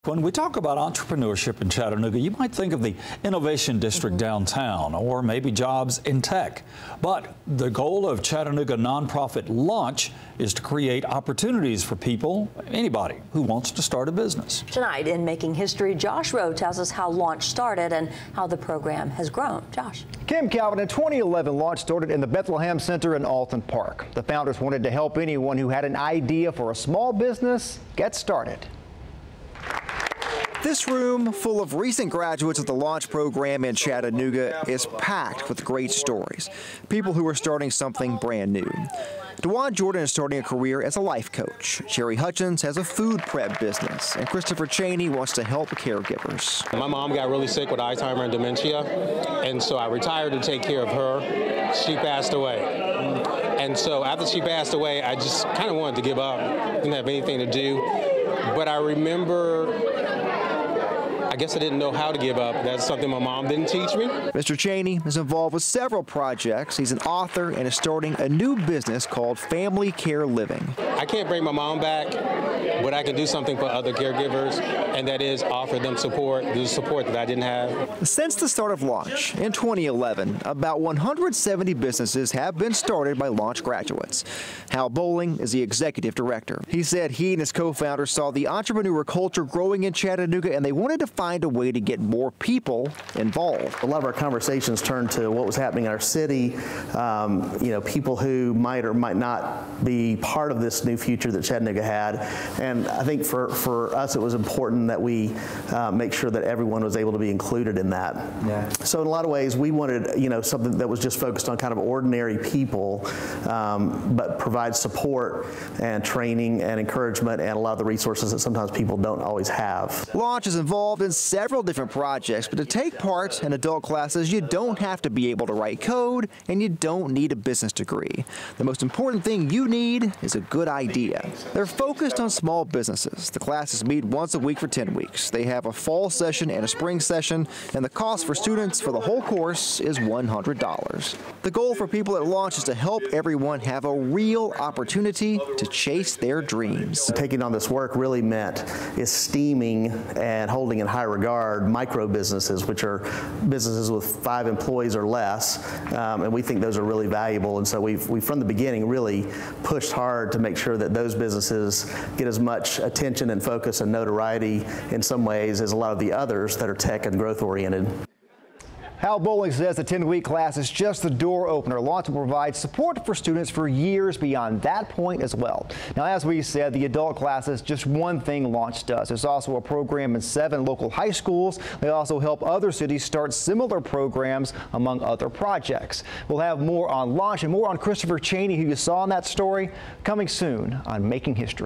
When we talk about entrepreneurship in Chattanooga, you might think of the Innovation District downtown, or maybe jobs in tech. But the goal of Chattanooga nonprofit Launch is to create opportunities for people, anybody who wants to start a business. Tonight in Making History, Josh Rowe tells us how Launch started and how the program has grown. Josh. Kim Calvin, in 2011, Launch started in the Bethlehem Center in Alton Park. The founders wanted to help anyone who had an idea for a small business get started. This room, full of recent graduates of the Launch program in Chattanooga, is packed with great stories. People who are starting something brand new. DeJuan Jordan is starting a career as a life coach. Jerry Hutchins has a food prep business, and Christopher Cheney wants to help caregivers. My mom got really sick with Alzheimer's and dementia, and so I retired to take care of her. She passed away. And so after she passed away, I just kind of wanted to give up. Didn't have anything to do. But I remember, I guess I didn't know how to give up. That's something my mom didn't teach me. Mr. Cheney is involved with several projects. He's an author and is starting a new business called Family Care Living. I can't bring my mom back, but I can do something for other caregivers, and that is offer them support, the support that I didn't have. Since the start of Launch in 2011, about 170 businesses have been started by Launch graduates. Hal Bowling is the executive director. He said he and his co-founders saw the entrepreneur culture growing in Chattanooga, and they wanted to find a way to get more people involved. A lot of our conversations turned to what was happening in our city, people who might or might not be part of this new future that Chattanooga had. And I think for us it was important that we make sure that everyone was able to be included in that. Yeah. So in a lot of ways we wanted something that was just focused on kind of ordinary people, but provide support and training and encouragement and a lot of the resources that sometimes people don't always have. Launch is involved in several different projects, but to take part in adult classes, you don't have to be able to write code and you don't need a business degree. The most important thing you need is a good idea. They're focused on small businesses. The classes meet once a week for 10 weeks. They have a fall session and a spring session, and the cost for students for the whole course is $100. The goal for people at Launch is to help everyone have a real opportunity to chase their dreams. Taking on this work really meant esteeming and holding in high regard micro businesses, which are businesses with 5 employees or less, and we think those are really valuable. And so we've from the beginning really pushed hard to make sure that those businesses get as much attention and focus and notoriety in some ways as a lot of the others that are tech and growth oriented. Hal Bowling says the 10-week class is just the door opener. Launch will provide support for students for years beyond that point as well. Now, as we said, the adult class is just one thing Launch does. There's also a program in 7 local high schools. They also help other cities start similar programs, among other projects. We'll have more on Launch and more on Christopher Cheney, who you saw in that story, coming soon on Making History.